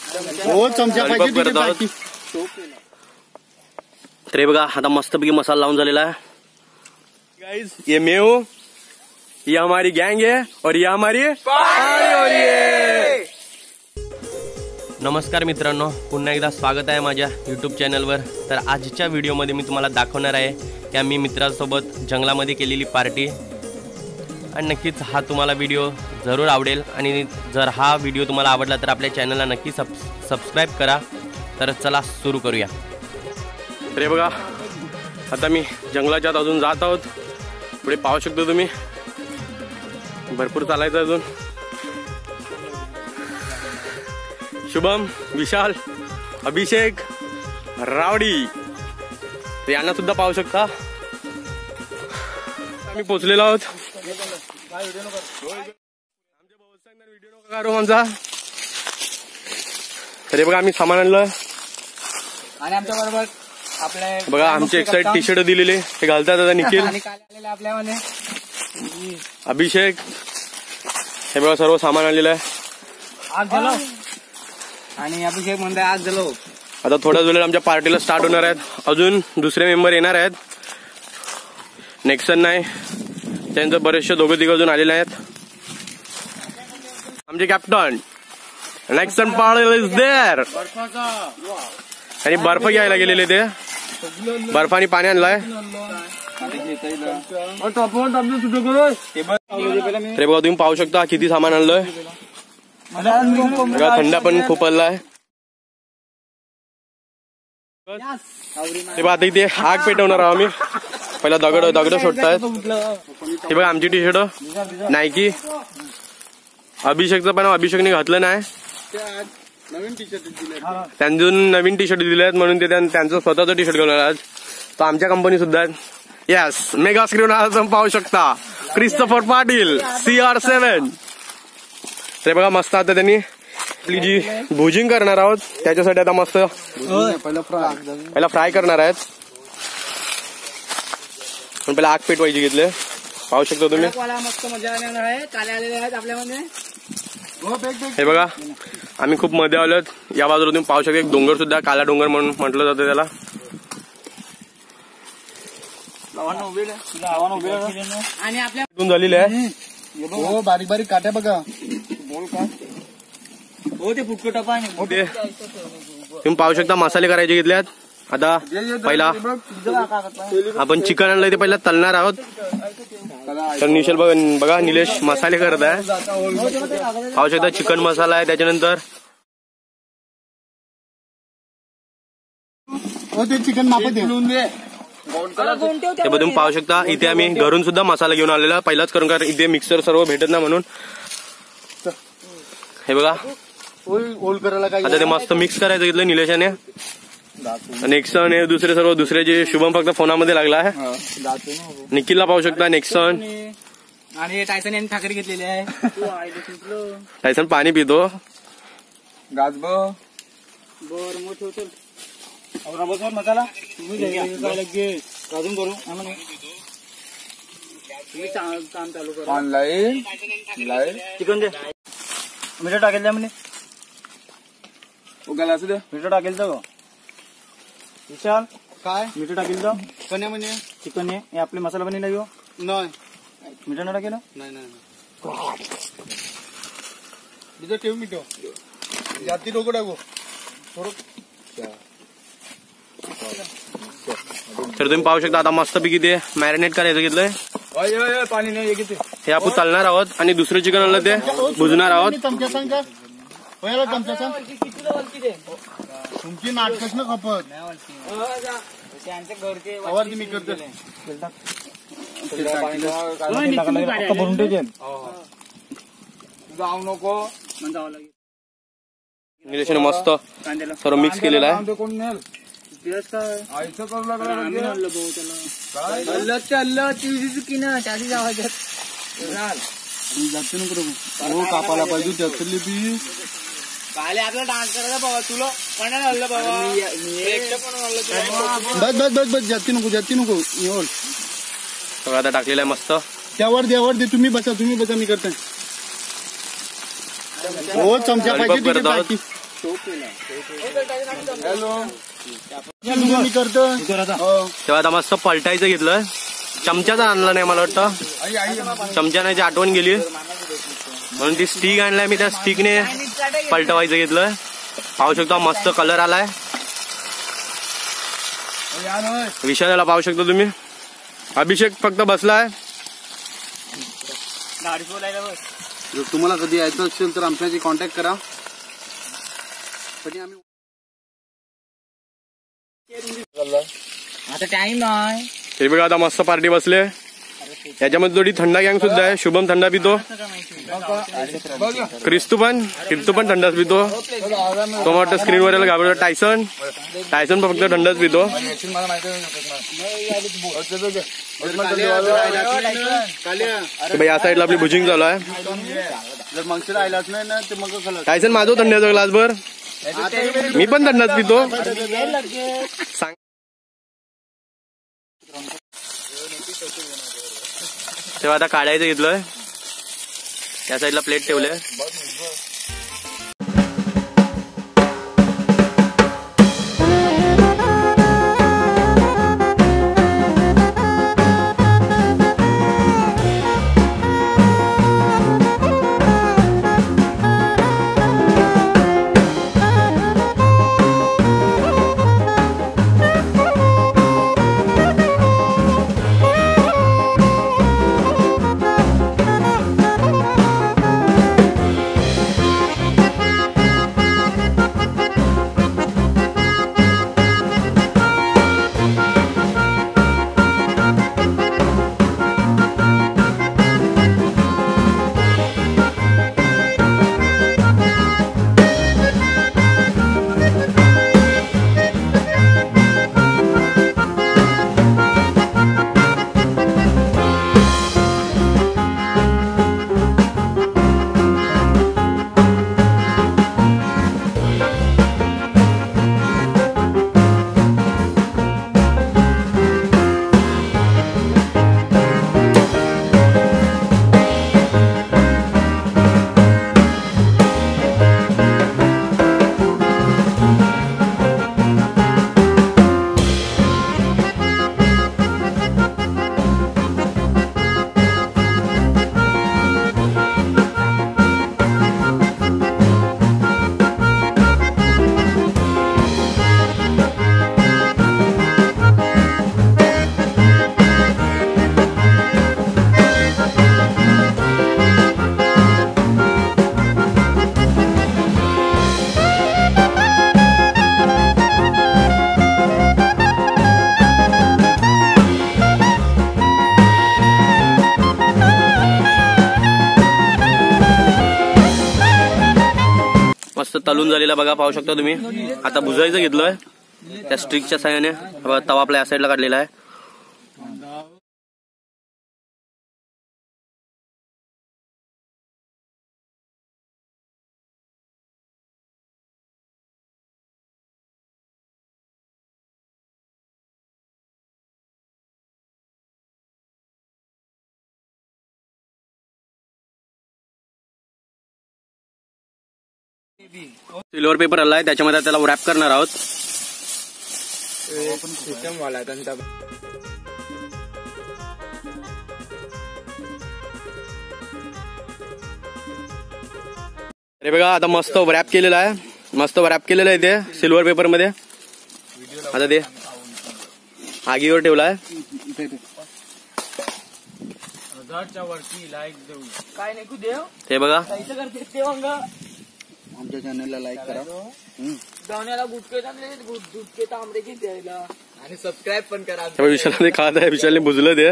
हो चमचा पाहिजे. तर बघा आता मस्तपैकी मसाला लावून झालेला आहे. गाइस ये मैं हूँ, ये हमारी गैंग है और ये हमारी पार्टी हो रही है. नमस्कार मित्रांनो, पुन्हा एकदा स्वागत आहे माझ्या यूट्यूब चॅनलवर. तर आजच्या व्हिडिओमध्ये मी तुम्हाला दाखवणार आहे की आम्ही मित्रांसोबत जंगलामध्ये केलेली पार्टी. आणि नक्कीच हा तुम्हाला व्हिडिओ जरूर आवडेल. आणि जर हा व्हिडिओ तुम्हाला आवडला तर आपल्या चॅनलला नक्की सबस्क्राईब करा. तर चला सुरू करूया. तर बघा आता मी जंगलाच्या अजून जात आहोत. पुढे पाहू शकतो तुम्ही भरपूर चालायचं अजून. शुभम, विशाल, अभिषेक, रावडी तर यांना सुद्धा पाहू शकता. आम्ही पोहोचलेलो आहोत. व्हिडिओ नका काढू आमचा. तरी बघा आम्ही सामान आणलं आणि आमच्या बरोबर आपले बघा आमचे एक साईड टी शर्ट दिलेले हे घालतात आता निखिल, आपल्यामध्ये अभिषेक. हे बघा सर्व सामान आणलेलं आहे. आज झालो आणि अभिषेक म्हणताय आज झालो. आता थोड्याच वेळेला आमच्या पार्टीला स्टार्ट होणार आहेत. अजून दुसरे मेंबर येणार आहेत. नेक्सन नाही, त्यांचं बरेचसे दोघं तिघ अजून आलेले आहेत. आमचे कॅप्टन नेक्सन पाटील इज देअर. आणि बर्फ घ्यायला गेलेले ते. बर्फ आणि पाणी आणलाय. तरी बघा तुम्ही पाहू शकता किती सामान आणलंय. बघा थंडा पण खूप आलाय. ते बघा आता इथे आग पेटवणार आहोत आम्ही. पहिला दगड सोडतायत. हे बघा आमची टी शर्ट नायकी. अभिषेकचं पण अभिषेकने घातलं नाही. त्यांजून नवीन टी शर्ट दिले आहेत म्हणून ते त्यांचं स्वतःचं टी शर्ट घेऊन आला. तर आमच्या कंपनी सुद्धा येस मेगा स्क्रीन पाहू शकता. Christopher Patil CR7. ते बघा मस्त आता त्यांनी आपली जी भुजिंग करणार आहोत त्याच्यासाठी आता मस्त पहिला फ्राय करणार आहेत. पण पहिला आग पेटवायची घेतले. पाहू शकता तुम्ही. मस्त मजा येणार आहे. काले आलेले आहेत आपल्यामध्ये. हे बघा आम्ही खूप मध्ये आलोत. या बाजूला तुम्ही पाहू शकता एक डोंगर सुद्धा काला डोंगर म्हणून म्हटलं जातं त्याला. आणि आपल्या झालेले आहे. हो बारीक बारीक काट्या बघा. बोल का हो ते फुटको टपा आहे. तुम्ही पाहू शकता मसाले करायचे घेतलेत. आता पहिला आपण चिकन आणलंय ते पहिला तलणार आहोत. तर निशल बघा निलेश मसाले करत आहे. पाहू शकता चिकन मसाला आहे. त्याच्यानंतर ते चिकन मापत ते तुम्ही पाहू शकता. इथे आम्ही घरून सुद्धा मसाला घेऊन आलेला पहिलाच करून, कारण इथे मिक्सर सर्व भेटत नाही म्हणून. हे बघा आता ते मस्त मिक्स करायचं घेतलं निलेशाने. नेक्सन हे दुसरे जे शुभम फक्त फोनामध्ये लागला आहे. निखिलला पाहू शकता नेक्सन. आणि टायसन यांनी ठाकरे घेतलेली आहे. टायसन पाणी पितो. गाजबो बर मोठ होतो मसाला अजून करू. काम चालू करू. ऑनलाईन चिकन दे. मीठ टाकेल द्या म्हणे. उगाला असू दे. मीठ टाकेल तर विशाल काय मीठ टाकेल तर कन्या म्हणजे चिकन हे आपले मसाला बनवला घेऊ. नाही मीठ न टाकेल. नाही तिथं ठेव मीठ. जाती डोकं टाकू तर तुम्ही पाहू शकता आता मस्तपैकी ते मॅरिनेट करायचं घेतलंय. पाणी नाही हे आपण तलणार आहोत आणि दुसरं चिकन आणलं ते भुजणार आहोत. तुमची नाटकच ना खपत मी करतो. जाऊ नको निलेशने मस्त सर्व मिक्स केलेलं आहे. कापायला पाहिजे त्यातली बी काले आपला डान्स करायला बाबा. तुला कोणाला हल्लं बाबा. बस जाती नको सगळं आता टाकलेलं आहे मस्त. त्यावर दे. तुम्ही बसा मी करते. हो चमचा पाहिजे. मी करतो तेव्हा आता मस्त पलटायचं घेतलं. चमच्याचा आणला नाही मला वाटतं, चमच्याची आठवण गेली म्हणून ती स्टिक आणलाय मी. त्या स्टिकने पलटवायचं घेतलं. पाहू शकता मस्त कलर आलाय. विशाला पाहू शकता तुम्ही. अभिषेक फक्त बसलाय. जर तुम्हाला कधी यायचं असेल तर आमच्याशी कॉन्टॅक्ट करा. आता टाइम आहे. हे बघा आता मस्त पार्टी बसले. याच्यामध्ये थोडी थंडा गँग सुद्धा आहे. शुभम थंडा पितो, क्रिस्तू पण थंडाच पितो. तो वाटतं स्क्रीनवर यायला घाबरतो. टायसन पण फक्त थंडाच पितो. या साईडला आपली बुजिंग चालू आहे. जर मागशी राहिलाच नाही ना ते मग टायसन माझं थंड्याचा ग्लासभर. मी पण थंडाच पितो. सांग तेव्हा आता काढायचं घेतलंय. त्या साईडला प्लेट ठेवले. मस्त तलून झालेला बघा, पाहू शकता तुम्ही. आता भुजायचं घेतलंय त्या स्ट्रिकच्या साह्याने. तवा आपल्या या साईडला काढलेला आहे. सिल्वर पेपर आलाय, त्याच्यामध्ये त्याला रॅप करणार आहोत. सिस्टम वाला त्यांचा. अरे बघा आता मस्त रॅप केलेला आहे. मस्त रॅप केलेलं आहे ते सिल्वर पेपर मध्ये. आता ते आगीवर ठेवलाय. हे बघा आमच्या चॅनलला लाईक करा. आणि सबस्क्राईब पण करा. विशालने खात आहे. विशालने भुजलं ते.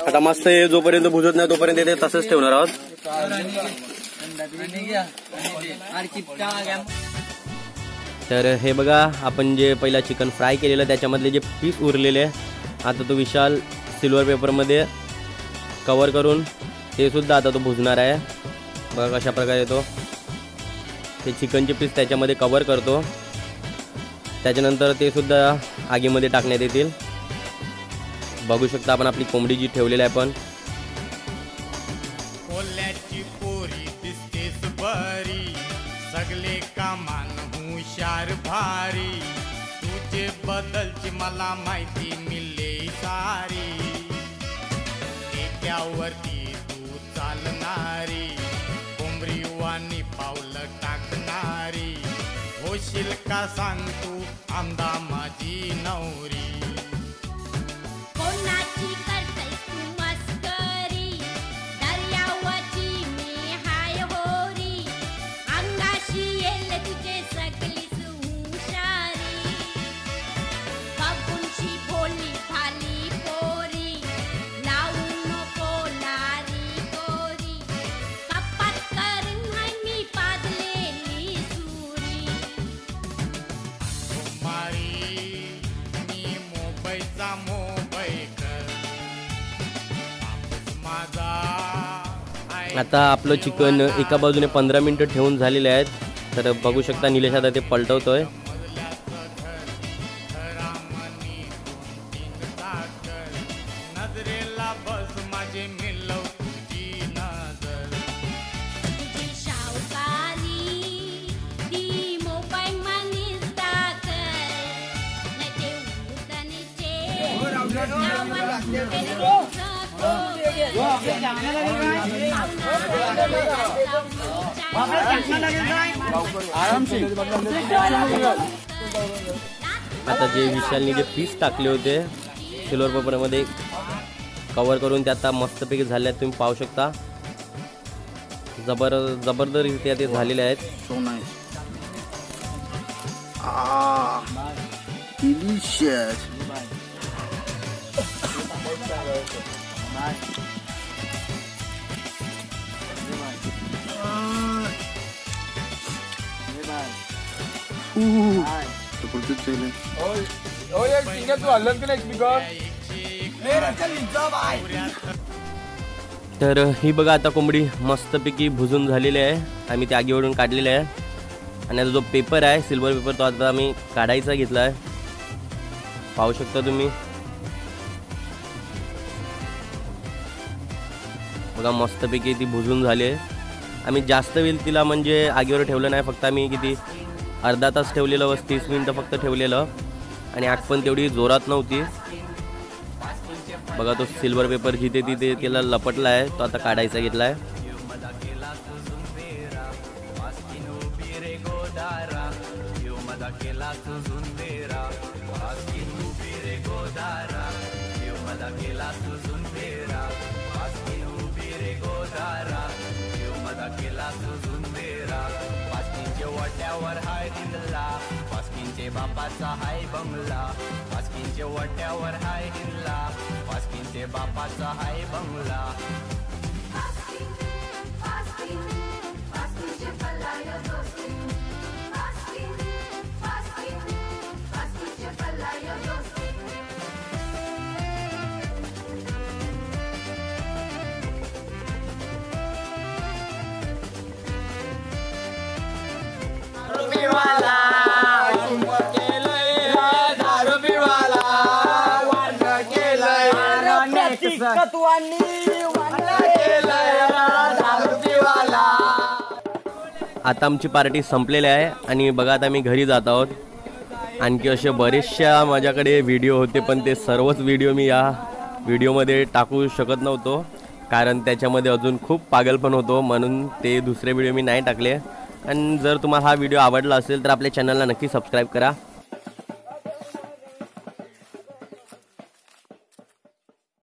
आता मस्त हे जोपर्यंत भुजत नाही तोपर्यंत ते तसंच ठेवणार आहोत. तर हे बघा आपण जे पहिला चिकन फ्राय केलेलं त्याच्यामधले जे पीस उरलेले आता तो विशाल सिल्वर पेपरमध्ये कव्हर करून ते सुद्धा आता तो भुजणार आहे. बघा कशा प्रकारे तो ते चिकनचे पीस त्याच्यामध्ये कव्हर करतो. त्याच्यानंतर ते सुद्धा आगीमध्ये टाकण्यात येतील. बघू शकता आपण आपली कोंबडी जी ठेवलेली आहे पण. कोल्ह्याची पोरी दिसतेस बरी. सगळे कामान हुशार भारी, तुझे बदलची मला माहिती मिले सारी, एकावरती तू चालणारी, कोंबरीवानी पावलं टाकणारी, होशील का सांग तू आमदा माझी नवरी. कोणाची करतय तू मस्करी, दर्यावाची मी हाय होरी, अंगाशी येल तुझे सगळीच हुशारी, बघूनशी भोली भाली पोरी, लावू नको लारी गोरी, कपात करीन हाय मी पादलेली सुरी. मारी मी मुंबईचा मुंबईकर, बापूस माझा आहे. आता आपलं चिकन एका बाजूने 15 मिनिटं ठेवून झालेले आहेत. तर बघू शकता निलेश आता ते पलटवतोय. मजल्याचं घर घरामनी 2-3 साखर, नजरेला बस माझे मिलव तुझी नजर. तुझी शावकारी ती मोबाईल मनीस दाखल, नाही ते उदनीचे आता जे विशालने जे पीस टाकले होते सिल्वर पेपरमध्ये कव्हर करून ते आता मस्तपैकी झाले आहेत. तुम्ही पाहू शकता जबरदस्तरित्या ते झालेले आहेत. So nice. Delicious. जबरदस्त झाले. तर ही बघा आता कोंबडी मस्तपैकी भुजून झालेली आहे. आम्ही ते आगीवरून काढलेले आहे आणि आता जो पेपर आहे सिल्वर पेपर तो आता आम्ही काढायचा घेतला आहे. पाहू शकता तुम्ही बघा मस्तपैकी ती भुजून झाली आहे. आम्ही जास्त वेळ तिला म्हणजे आगीवर ठेवलं नाही, फक्त आम्ही किती अर्धा तास ठेवलेलं, 30 मिनटं फक्त ठेवलेलं आणि आग पण तेवढी जोरात नव्हती. बघा तो सिल्वर पेपर जिथे तिथे त्याला लपटला आहे तो आता काढायचा घेतला आहे. वट्यावर हाय हिंदला, वास्किनचे बापाचा हाय बंगला, वास्किनचे वट्यावर हाय हिंदला, वास्किनचे बापाचा हाय बंगला. आता आमची पार्टी संपलेली आहे आणि बघा आता आम्ही घरी जात आहोत. आणखी असे बरेचशा माझ्याकडे व्हिडिओ होते पण ते सर्वच व्हिडिओ मी या व्हिडिओमध्ये टाकू शकत नव्हतो कारण त्याच्यामध्ये अजून खूप पागलपण होतो, म्हणून ते दुसरे व्हिडिओ मी नाही टाकले. आणि जर तुम्हाला हा व्हिडिओ आवडला असेल तर आपल्या चॅनलला नक्की सबस्क्राईब करा.